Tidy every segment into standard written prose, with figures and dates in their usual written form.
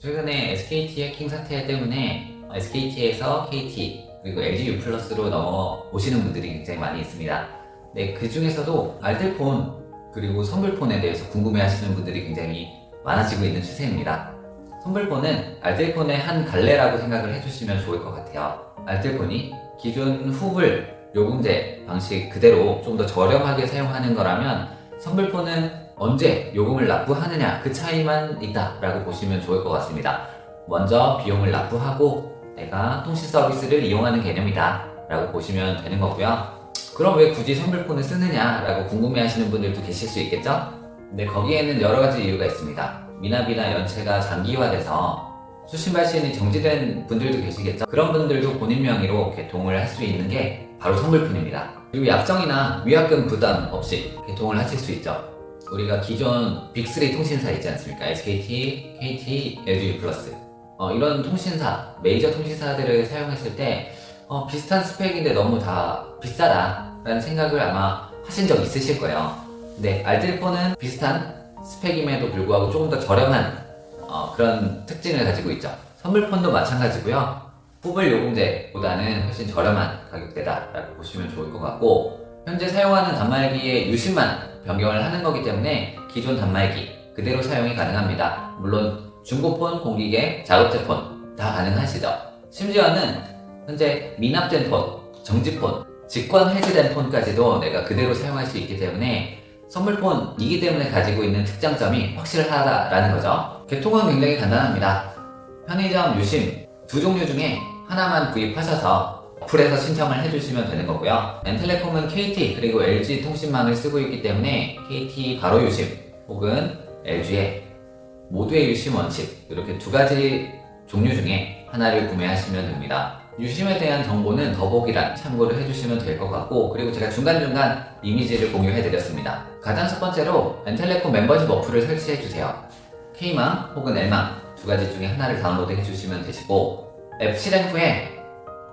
최근에 SKT 해킹 사태 때문에 SKT에서 KT 그리고 LG U+로 넘어오시는 분들이 굉장히 많이 있습니다. 네, 그 중에서도 알뜰폰 그리고 선불폰에 대해서 궁금해하시는 분들이 굉장히 많아지고 있는 추세입니다. 선불폰은 알뜰폰의 한 갈래라고 생각을 해주시면 좋을 것 같아요. 알뜰폰이 기존 후불 요금제 방식 그대로 좀 더 저렴하게 사용하는 거라면 선불폰은 언제 요금을 납부하느냐 그 차이만 있다라고 보시면 좋을 것 같습니다. 먼저 비용을 납부하고 내가 통신 서비스를 이용하는 개념이다 라고 보시면 되는 거고요. 그럼 왜 굳이 선불폰을 쓰느냐 라고 궁금해 하시는 분들도 계실 수 있겠죠? 근데 거기에는 여러 가지 이유가 있습니다. 미납이나 연체가 장기화돼서 수신 발신이 정지된 분들도 계시겠죠? 그런 분들도 본인 명의로 개통을 할 수 있는 게 바로 선불폰입니다. 그리고 약정이나 위약금 부담 없이 개통을 하실 수 있죠. 우리가 기존 빅3 통신사 있지 않습니까? SKT, KT, LG U+. 이런 통신사, 메이저 통신사들을 사용했을 때 비슷한 스펙인데 너무 다 비싸다라는 생각을 아마 하신 적 있으실 거예요. 근데 알뜰폰은 비슷한 스펙임에도 불구하고 조금 더 저렴한 그런 특징을 가지고 있죠. 선불폰도 마찬가지고요. 후불 요금제보다는 훨씬 저렴한 가격대다라고 보시면 좋을 것 같고, 현재 사용하는 단말기의 유심만 변경을 하는 거기 때문에 기존 단말기 그대로 사용이 가능합니다. 물론 중고폰, 공기계, 작업제폰 다 가능하시죠. 심지어는 현재 미납된 폰, 정지폰, 직권 해지된 폰까지도 내가 그대로 사용할 수 있기 때문에 선불폰이기 때문에 가지고 있는 특장점이 확실하다라는 거죠. 개통은 굉장히 간단합니다. 편의점 유심 두 종류 중에 하나만 구입하셔서 어플에서 신청을 해주시면 되는 거고요. 엔텔레콤은 KT 그리고 LG 통신망을 쓰고 있기 때문에 KT 바로 유심 혹은 LG의 모두의 유심 원칙, 이렇게 두 가지 종류 중에 하나를 구매하시면 됩니다. 유심에 대한 정보는 더보기란 참고를 해주시면 될 것 같고, 그리고 제가 중간중간 이미지를 공유해 드렸습니다. 가장 첫 번째로 엔텔레콤 멤버십 어플을 설치해 주세요. K망 혹은 L망 두 가지 중에 하나를 다운로드 해주시면 되시고, 앱 실행 후에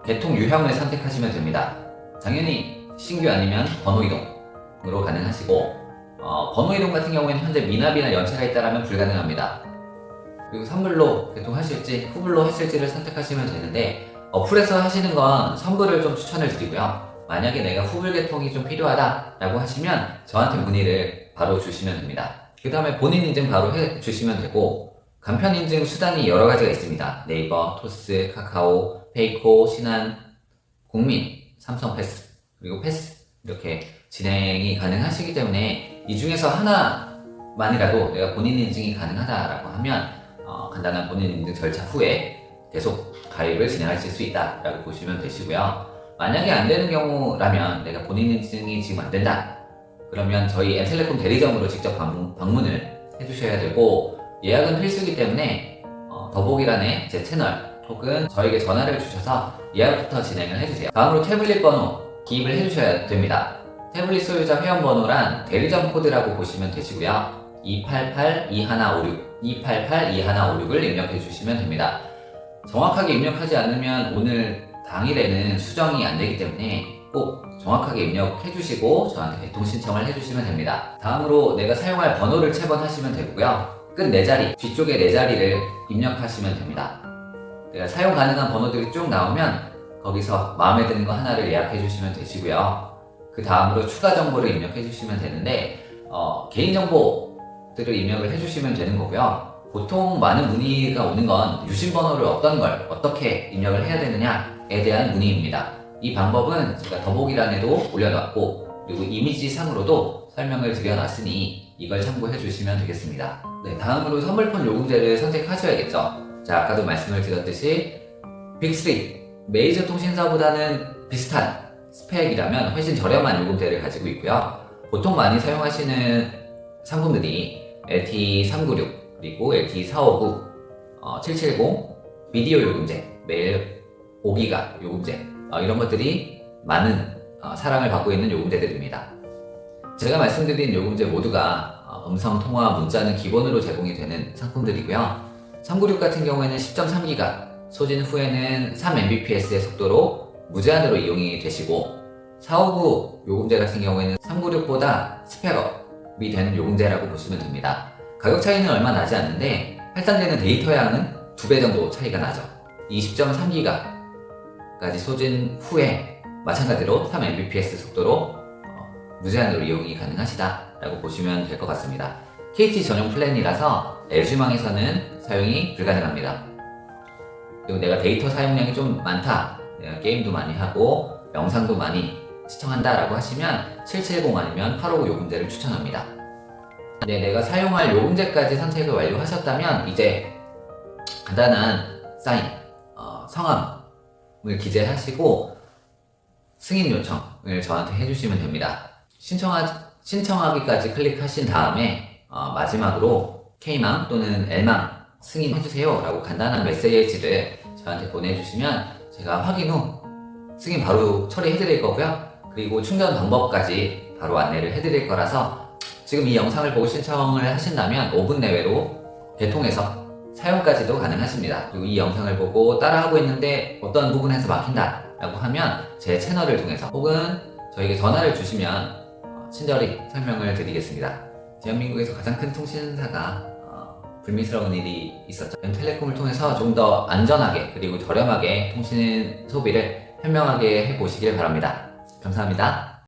개통 유형을 선택하시면 됩니다. 당연히 신규 아니면 번호 이동으로 가능하시고, 번호 이동 같은 경우에는 현재 미납이나 연체가 있다면 불가능합니다. 그리고 선불로 개통하실지 후불로 하실지를 선택하시면 되는데, 어플에서 하시는 건 선불을 좀 추천을 드리고요. 만약에 내가 후불 개통이 좀 필요하다라고 하시면 저한테 문의를 바로 주시면 됩니다. 그 다음에 본인 인증 바로 해주시면 되고, 간편 인증 수단이 여러 가지가 있습니다. 네이버, 토스, 카카오, 페이코, 신한, 국민, 삼성 패스, 그리고 패스 이렇게 진행이 가능하시기 때문에 이 중에서 하나만이라도 내가 본인 인증이 가능하다라고 하면 간단한 본인 인증 절차 후에 계속 가입을 진행하실 수 있다라고 보시면 되시고요. 만약에 안 되는 경우라면 내가 본인 인증이 지금 안 된다 그러면 저희 엔텔레콤 대리점으로 직접 방문을 해주셔야 되고, 예약은 필수이기 때문에 더보기란에 제 채널 혹은 저에게 전화를 주셔서 예약부터 진행을 해주세요. 다음으로 태블릿 번호 기입을 해주셔야 됩니다. 태블릿 소유자 회원번호란 대리점 코드라고 보시면 되시고요. 288-2156, 288-2156을 입력해 주시면 됩니다. 정확하게 입력하지 않으면 오늘 당일에는 수정이 안 되기 때문에 꼭 정확하게 입력해 주시고 저한테 개통 신청을 해주시면 됩니다. 다음으로 내가 사용할 번호를 체번하시면 되고요. 끝 4자리, 뒤쪽에 4자리를 입력하시면 됩니다. 내가 사용 가능한 번호들이 쭉 나오면 거기서 마음에 드는 거 하나를 예약해 주시면 되시고요. 그 다음으로 추가 정보를 입력해 주시면 되는데 개인정보들을 입력을 해 주시면 되는 거고요. 보통 많은 문의가 오는 건 유심 번호를 어떤 걸 어떻게 입력을 해야 되느냐에 대한 문의입니다. 이 방법은 제가 더보기란에도 올려놨고, 그리고 이미지 상으로도 설명을 드려놨으니 이걸 참고해 주시면 되겠습니다. 네, 다음으로 선불폰 요금제를 선택하셔야겠죠. 자, 아까도 말씀을 드렸듯이 빅3 메이저 통신사보다는 비슷한 스펙이라면 훨씬 저렴한 요금제를 가지고 있고요. 보통 많이 사용하시는 상품들이 LTE396 그리고 LTE459, 770 비디오 요금제, 매일 5기가 요금제, 이런 것들이 많은 사랑을 받고 있는 요금제들입니다. 제가 말씀드린 요금제 모두가 음성, 통화, 문자는 기본으로 제공이 되는 상품들이고요. 396 같은 경우에는 10.3기가, 소진 후에는 3mbps의 속도로 무제한으로 이용이 되시고, 459 요금제 같은 경우에는 396보다 스펙업이 되는 요금제라고 보시면 됩니다. 가격 차이는 얼마 나지 않는데 할당되는 데이터 양은 2배 정도 차이가 나죠. 20.3기가까지 쏘진 후에 마찬가지로 3mbps 속도로 무제한으로 이용이 가능하시다 라고 보시면 될 것 같습니다. KT 전용 플랜이라서 LG망에서는 사용이 불가능합니다. 그리고 내가 데이터 사용량이 좀 많다, 내가 게임도 많이 하고 영상도 많이 시청한다 라고 하시면 770 아니면 859 요금제를 추천합니다. 네, 내가 사용할 요금제까지 선택을 완료하셨다면 이제 간단한 사인, 성함을 기재하시고 승인 요청을 저한테 해주시면 됩니다. 신청하기까지 클릭하신 다음에 마지막으로 K망 또는 L망 승인해주세요 라고 간단한 메시지를 저한테 보내주시면 제가 확인 후 승인 바로 처리해드릴 거고요. 그리고 충전 방법까지 바로 안내를 해드릴 거라서 지금 이 영상을 보고 신청을 하신다면 5분 내외로 개통해서 사용까지도 가능하십니다. 그리고 이 영상을 보고 따라하고 있는데 어떤 부분에서 막힌다 라고 하면 제 채널을 통해서 혹은 저에게 전화를 주시면 친절히 설명을 드리겠습니다. 대한민국에서 가장 큰 통신사가 불미스러운 일이 있었죠. 텔레콤을 통해서 좀 더 안전하게 그리고 저렴하게 통신 소비를 현명하게 해보시길 바랍니다. 감사합니다.